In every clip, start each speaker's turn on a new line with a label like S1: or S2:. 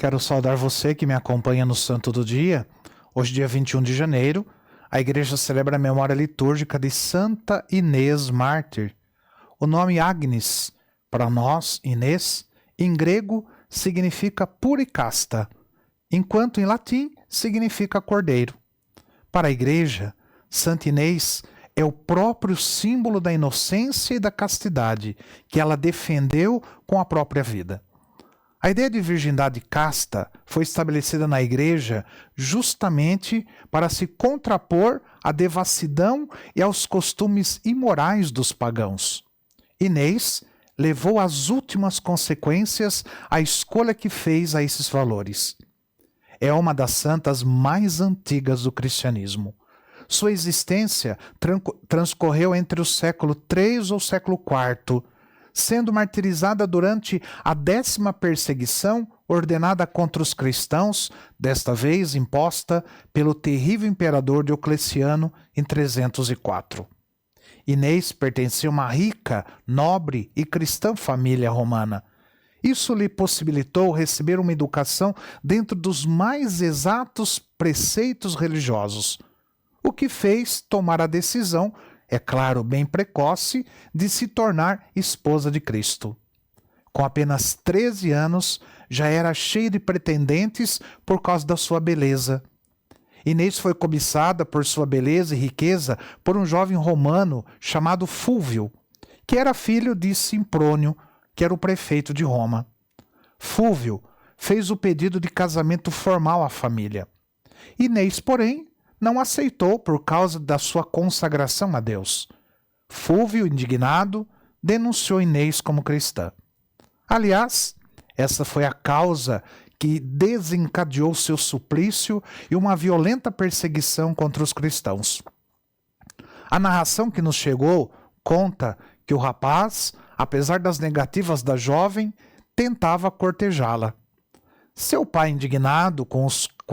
S1: Quero saudar você que me acompanha no Santo do Dia. Hoje, dia 21 de janeiro, a igreja celebra a memória litúrgica de Santa Inês Mártir. O nome Agnes, para nós, Inês, em grego significa pura e casta, enquanto em latim significa cordeiro. Para a igreja, Santa Inês é o próprio símbolo da inocência e da castidade que ela defendeu com a própria vida. A ideia de virgindade casta foi estabelecida na igreja justamente para se contrapor à devassidão e aos costumes imorais dos pagãos. Inês levou às últimas consequências a escolha que fez a esses valores. É uma das santas mais antigas do cristianismo. Sua existência transcorreu entre o século III ou século IV, sendo martirizada durante a 10ª perseguição ordenada contra os cristãos, desta vez imposta pelo terrível imperador Diocleciano em 304. Inês pertencia a uma rica, nobre e cristã família romana. Isso lhe possibilitou receber uma educação dentro dos mais exatos preceitos religiosos, o que fez tomar a decisão, é claro, bem precoce, de se tornar esposa de Cristo. Com apenas 13 anos, já era cheia de pretendentes por causa da sua beleza. Inês foi cobiçada por sua beleza e riqueza por um jovem romano chamado Fúvio, que era filho de Simprônio, que era o prefeito de Roma. Fúvio fez o pedido de casamento formal à família. Inês, porém, não aceitou por causa da sua consagração a Deus. Fúvio, indignado, denunciou Inês como cristã. Aliás, essa foi a causa que desencadeou seu suplício e uma violenta perseguição contra os cristãos. A narração que nos chegou conta que o rapaz, apesar das negativas da jovem, tentava cortejá-la. Seu pai, indignado com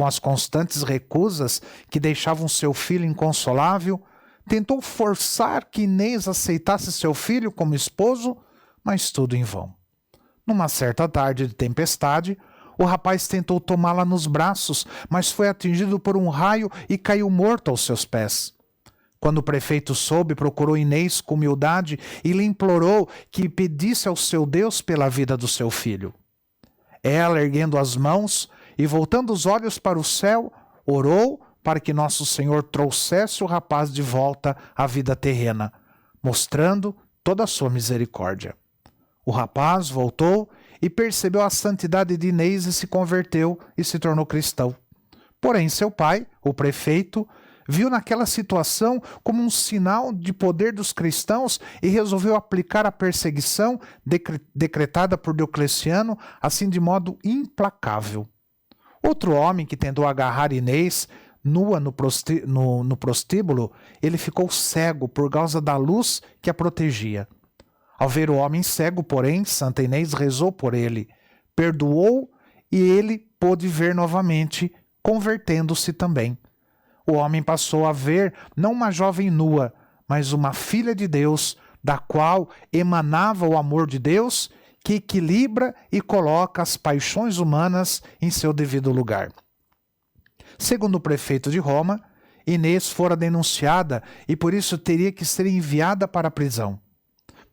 S1: as constantes recusas que deixavam seu filho inconsolável, tentou forçar que Inês aceitasse seu filho como esposo, mas tudo em vão. Numa certa tarde de tempestade, o rapaz tentou tomá-la nos braços, mas foi atingido por um raio e caiu morto aos seus pés. Quando o prefeito soube, procurou Inês com humildade e lhe implorou que pedisse ao seu Deus pela vida do seu filho. Ela, erguendo as mãos e voltando os olhos para o céu, orou para que Nosso Senhor trouxesse o rapaz de volta à vida terrena, mostrando toda a sua misericórdia. O rapaz voltou e percebeu a santidade de Inês e se converteu e se tornou cristão. Porém, seu pai, o prefeito, viu naquela situação como um sinal de poder dos cristãos e resolveu aplicar a perseguição decretada por Diocleciano, assim de modo implacável. Outro homem que tentou agarrar Inês nua no prostíbulo, ele ficou cego por causa da luz que a protegia. Ao ver o homem cego, porém, Santa Inês rezou por ele, perdoou e ele pôde ver novamente, convertendo-se também. O homem passou a ver não uma jovem nua, mas uma filha de Deus, da qual emanava o amor de Deus, que equilibra e coloca as paixões humanas em seu devido lugar. Segundo o prefeito de Roma, Inês fora denunciada e por isso teria que ser enviada para a prisão.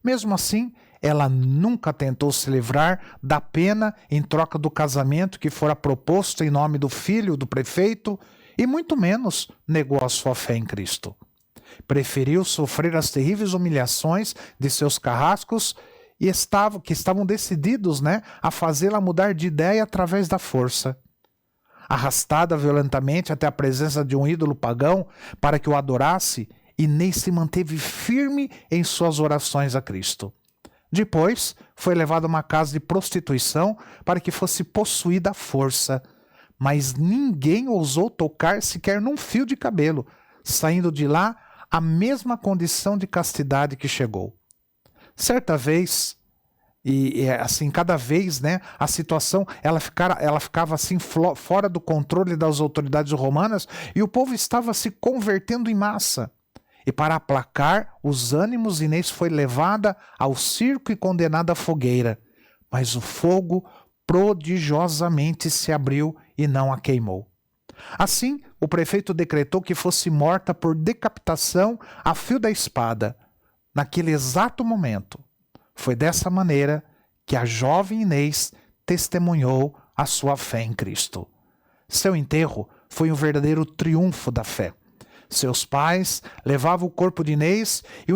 S1: Mesmo assim, ela nunca tentou se livrar da pena em troca do casamento que fora proposto em nome do filho do prefeito, e muito menos negou a sua fé em Cristo. Preferiu sofrer as terríveis humilhações de seus carrascos que estavam decididos, a fazê-la mudar de ideia através da força. Arrastada violentamente até a presença de um ídolo pagão para que o adorasse, Inês se manteve firme em suas orações a Cristo. Depois, foi levada a uma casa de prostituição para que fosse possuída à força, mas ninguém ousou tocar sequer num fio de cabelo, saindo de lá a mesma condição de castidade que chegou. Certa vez, assim, cada vez, a situação ela ficava assim fora do controle das autoridades romanas e o povo estava se convertendo em massa. E para aplacar os ânimos, Inês foi levada ao circo e condenada à fogueira. Mas o fogo prodigiosamente se abriu e não a queimou. Assim, o prefeito decretou que fosse morta por decapitação a fio da espada, naquele exato momento. Foi dessa maneira que a jovem Inês testemunhou a sua fé em Cristo. Seu enterro foi um verdadeiro triunfo da fé. Seus pais levavam o corpo de Inês e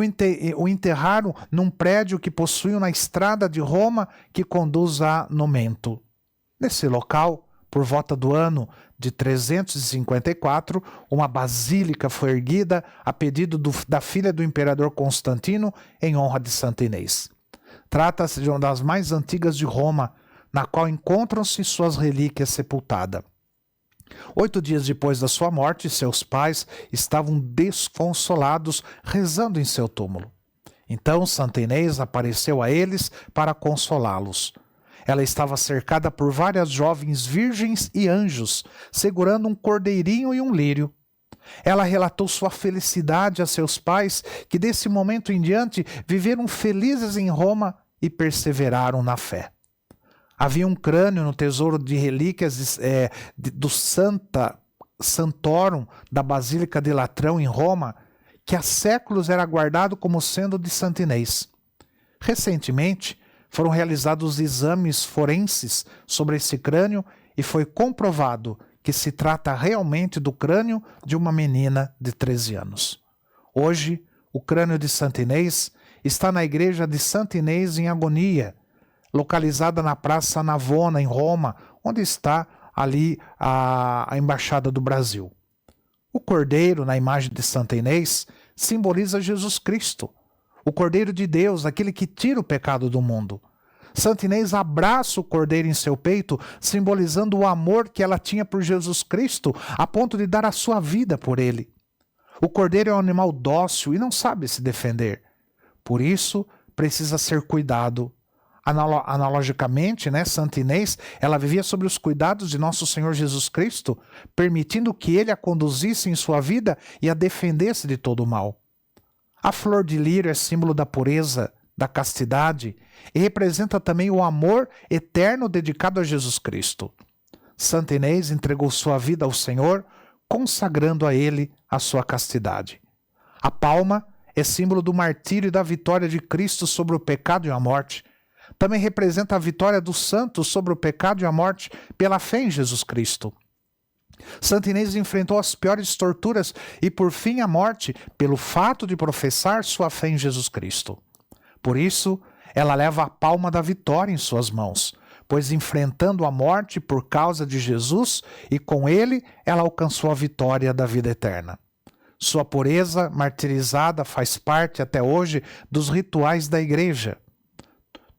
S1: o enterraram num prédio que possuíam na estrada de Roma que conduz a Nomento. Nesse local, por volta do ano de 354, uma basílica foi erguida a pedido da filha do imperador Constantino em honra de Santa Inês. Trata-se de uma das mais antigas de Roma, na qual encontram-se suas relíquias sepultadas. 8 dias depois da sua morte, seus pais estavam desconsolados, rezando em seu túmulo. Então Santa Inês apareceu a eles para consolá-los. Ela estava cercada por várias jovens virgens e anjos, segurando um cordeirinho e um lírio. Ela relatou sua felicidade a seus pais, que desse momento em diante viveram felizes em Roma e perseveraram na fé. Havia um crânio no tesouro de relíquias do Santorum da Basílica de Latrão, em Roma, que há séculos era guardado como sendo de Santa Inês. Recentemente, foram realizados exames forenses sobre esse crânio e foi comprovado que se trata realmente do crânio de uma menina de 13 anos. Hoje, o crânio de Santa Inês está na igreja de Santa Inês em Agonia, localizada na Praça Navona, em Roma, onde está ali a Embaixada do Brasil. O cordeiro, na imagem de Santa Inês, simboliza Jesus Cristo, o Cordeiro de Deus, aquele que tira o pecado do mundo. Santa Inês abraça o cordeiro em seu peito, simbolizando o amor que ela tinha por Jesus Cristo, a ponto de dar a sua vida por ele. O cordeiro é um animal dócil e não sabe se defender. Por isso, precisa ser cuidado. Analogicamente, Santa Inês, ela vivia sob os cuidados de nosso Senhor Jesus Cristo, permitindo que ele a conduzisse em sua vida e a defendesse de todo o mal. A flor de lírio é símbolo da pureza, da castidade e representa também o amor eterno dedicado a Jesus Cristo. Santa Inês entregou sua vida ao Senhor, consagrando a ele a sua castidade. A palma é símbolo do martírio e da vitória de Cristo sobre o pecado e a morte. Também representa a vitória dos santos sobre o pecado e a morte pela fé em Jesus Cristo. Santa Inês enfrentou as piores torturas e, por fim, a morte pelo fato de professar sua fé em Jesus Cristo. Por isso, ela leva a palma da vitória em suas mãos, pois enfrentando a morte por causa de Jesus e com ele, ela alcançou a vitória da vida eterna. Sua pureza martirizada faz parte até hoje dos rituais da Igreja.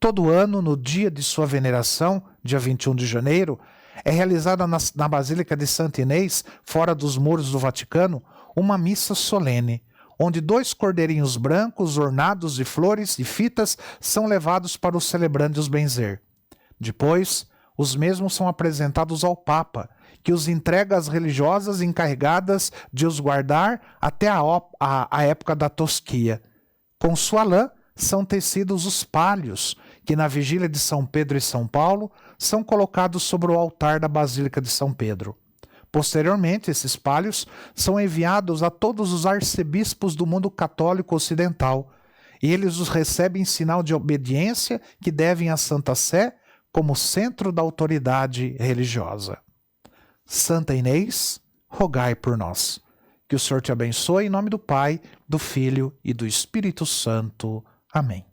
S1: Todo ano, no dia de sua veneração, dia 21 de janeiro, é realizada na Basílica de Santa Inês, fora dos muros do Vaticano, uma missa solene, onde 2 cordeirinhos brancos ornados de flores e fitas são levados para os celebrandos benzer. Depois, os mesmos são apresentados ao Papa, que os entrega às religiosas encarregadas de os guardar até a época da tosquia. Com sua lã, são tecidos os palhos, que na vigília de São Pedro e São Paulo são colocados sobre o altar da Basílica de São Pedro. Posteriormente, esses palhos são enviados a todos os arcebispos do mundo católico ocidental, e eles os recebem em sinal de obediência que devem à Santa Sé como centro da autoridade religiosa. Santa Inês, rogai por nós. Que o Senhor te abençoe em nome do Pai, do Filho e do Espírito Santo. Amém.